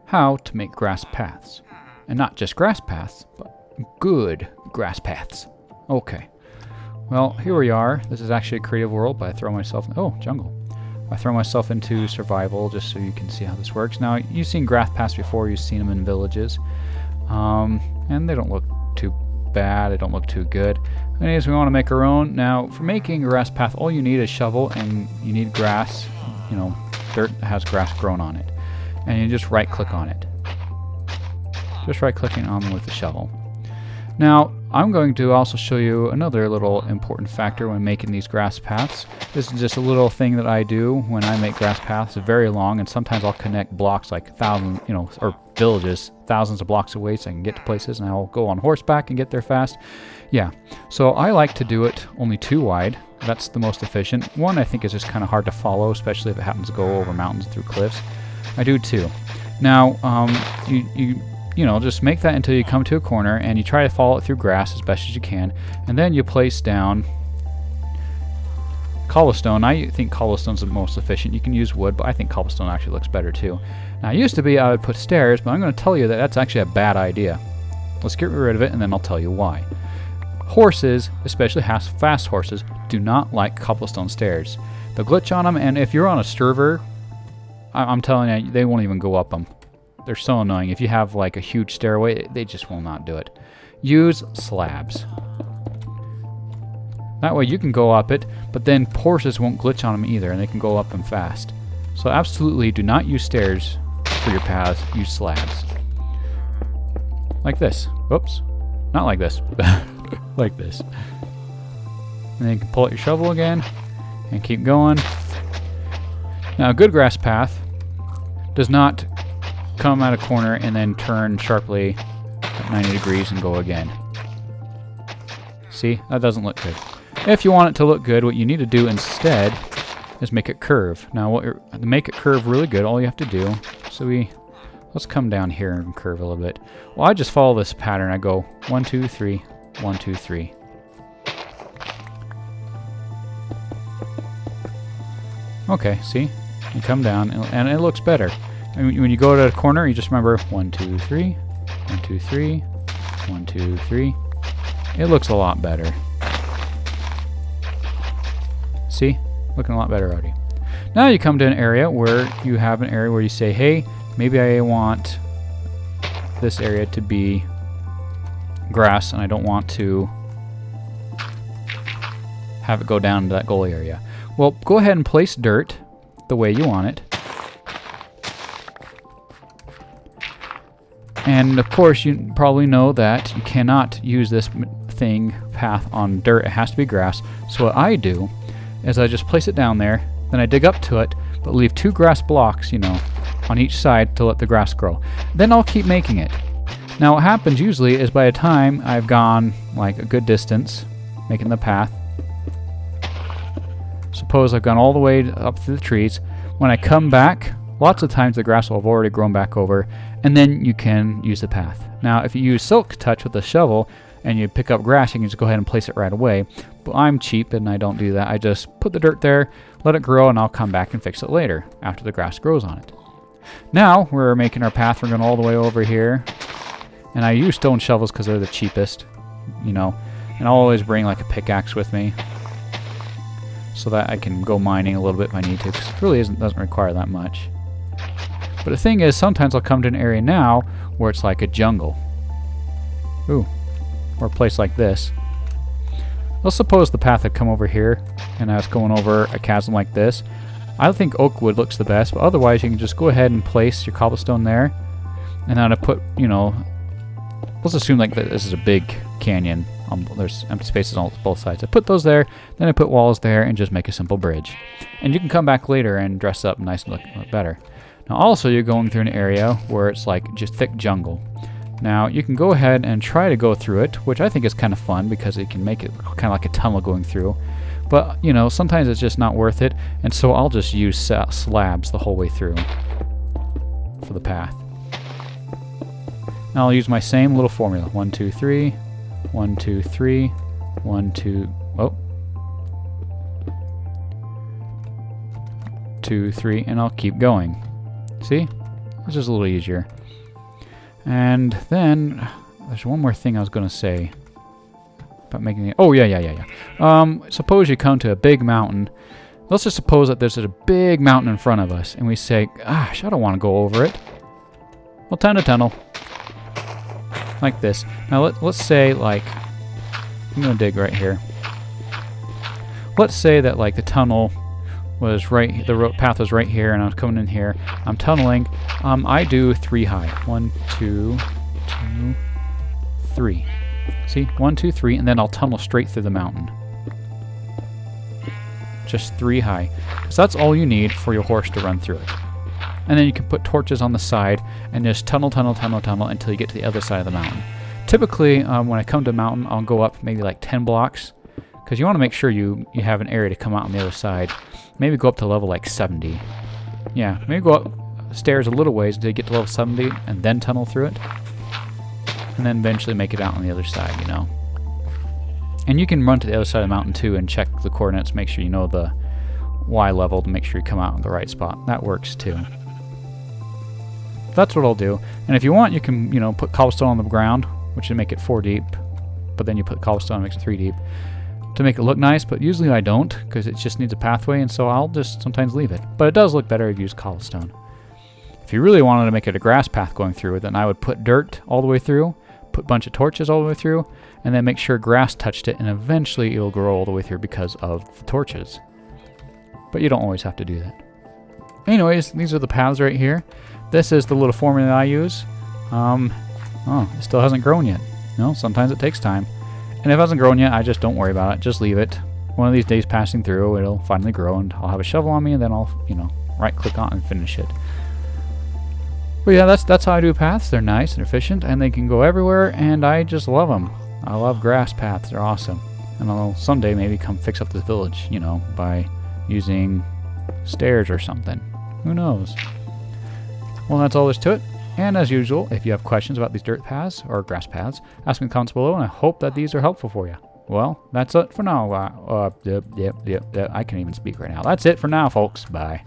how to make grass paths. And not just grass paths, but good grass paths. Okay. Well, here we are. This is actually a creative world, but I throw myself... Oh, jungle. I throw myself into survival just so you can see how this works. Now, you've seen grass paths before. You've seen them in villages. And they don't look too bad. They don't look too good. Anyways, we want to make our own. Now, for making a grass path, all you need is shovel, and you need grass, you know, dirt that has grass grown on it. And you just right-click on it. Just right-clicking on them with the shovel. Now, I'm going to also show you another little important factor when making these grass paths. This is just a little thing that I do when I make grass paths. It's very long, and sometimes I'll connect blocks like thousands, you know, or villages, thousands of blocks away so I can get to places, and I'll go on horseback and get there fast. Yeah, so I like to do it only 2 wide. That's the most efficient. 1 I think is just kind of hard to follow, especially if it happens to go over mountains and through cliffs. I do 2. Now, you know, just make that until you come to a corner, and you try to follow it through grass as best as you can, and then you place down cobblestone. I think cobblestone's the most efficient. You can use wood, but I think cobblestone actually looks better too. Now, it used to be I would put stairs, but I'm going to tell you that that's actually a bad idea. Let's get rid of it, and then I'll tell you why. Horses, especially fast horses, do not like cobblestone stairs. They'll glitch on them, and if you're on a server, I'm telling you, they won't even go up them. They're so annoying. If you have like a huge stairway, they just will not do it. Use slabs. That way you can go up it, but then horses won't glitch on them either, and they can go up them fast. So absolutely do not use stairs for your paths. Use slabs. Like this. Oops. Not like this. Like this. And then you can pull out your shovel again and keep going. Now, a good grass path does not come at a corner and then turn sharply at 90 degrees and go again. See? That doesn't look good. If you want it to look good, what you need to do instead is make it curve. Now, to make it curve really good, all you have to do, let's come down here and curve a little bit. Well, I just follow this pattern. I go 1, 2, 3, 1, 2, 3. Okay, see? You come down, and it looks better. And when you go to a corner, you just remember 1, 2, 3, 1, 2, 3, 1, 2, 3. It looks a lot better. See? Looking a lot better already. Now you come to an area where you say, hey, maybe I want this area to be grass, and I don't want to have it go down to that goal area. Well, go ahead and place dirt the way you want it. And of course, you probably know that you cannot use this path on dirt. It has to be grass. So what I do is I just place it down there, then I dig up to it, but leave 2 grass blocks, you know, on each side to let the grass grow. Then I'll keep making it. Now what happens usually is by the time I've gone like a good distance making the path, suppose I've gone all the way up through the trees, when I come back, lots of times the grass will have already grown back over, and then you can use the path. Now, if you use Silk Touch with a shovel and you pick up grass, you can just go ahead and place it right away. But I'm cheap and I don't do that. I just put the dirt there, let it grow, and I'll come back and fix it later after the grass grows on it. Now, we're making our path. We're going all the way over here. And I use stone shovels because they're the cheapest, you know. And I'll always bring like a pickaxe with me so that I can go mining a little bit if I need to, because it really doesn't require that much. But the thing is, sometimes I'll come to an area now where it's like a jungle. Ooh. Or a place like this. Let's suppose the path had come over here, and I was going over a chasm like this. I think oak wood looks the best, but otherwise you can just go ahead and place your cobblestone there. And then I put, you know, let's assume like this is a big canyon. There's empty spaces on both sides. I put those there, then I put walls there, and just make a simple bridge. And you can come back later and dress up nice and look better. Now also you're going through an area where it's like just thick jungle. Now you can go ahead and try to go through it, which I think is kind of fun because it can make it kind of like a tunnel going through. But, you know, sometimes it's just not worth it, and so I'll just use slabs the whole way through for the path. Now I'll use my same little formula. 1, 2, 3, 1, 2, 3, 1, 2, 2, 3, and I'll keep going. See? It's just a little easier. And then there's one more thing I was going to say about making it. Oh, yeah. Suppose you come to a big mountain. Let's just suppose that there's a big mountain in front of us, and we say, gosh, I don't want to go over it. Well, time to tunnel. Like this. Now, let's say, like, I'm going to dig right here. Let's say that, like, the tunnel was right, the path was right here, and I was coming in here. I'm tunneling. I do 3 high. 1, 2, 3. See? 1, 2, 3, and then I'll tunnel straight through the mountain. Just 3 high. So that's all you need for your horse to run through it. And then you can put torches on the side and just tunnel until you get to the other side of the mountain. Typically, when I come to a mountain, I'll go up maybe like 10 blocks, because you want to make sure you have an area to come out on the other side. Maybe go up to level like 70. Yeah, maybe go up stairs a little ways until you get to level 70 and then tunnel through it. And then eventually make it out on the other side, you know. And you can run to the other side of the mountain too and check the coordinates, make sure you know the Y level to make sure you come out in the right spot. That works too. That's what I'll do. And if you want, you can, you know, put cobblestone on the ground, which would make it 4 deep. But then you put cobblestone, makes it 3 deep to make it look nice. But usually I don't, because it just needs a pathway, and so I'll just sometimes leave it. But it does look better if you use cobblestone. If you really wanted to make it a grass path going through, then I would put dirt all the way through, put a bunch of torches all the way through, and then make sure grass touched it, and eventually it'll grow all the way through because of the torches. But you don't always have to do that. Anyways, these are the paths right here. This is the little formula that I use. Oh, it still hasn't grown yet. No, sometimes it takes time. And if it hasn't grown yet, I just don't worry about it. Just leave it. One of these days passing through, it'll finally grow, and I'll have a shovel on me, and then I'll, you know, right-click on it and finish it. But yeah, that's how I do paths. They're nice and efficient, and they can go everywhere, and I just love them. I love grass paths. They're awesome. And I'll someday maybe come fix up this village, you know, by using stairs or something. Who knows? Well, that's all there's to it. And as usual, if you have questions about these dirt paths or grass paths, ask me in the comments below, and I hope that these are helpful for you. Well, that's it for now. I can't even speak right now. That's it for now, folks. Bye.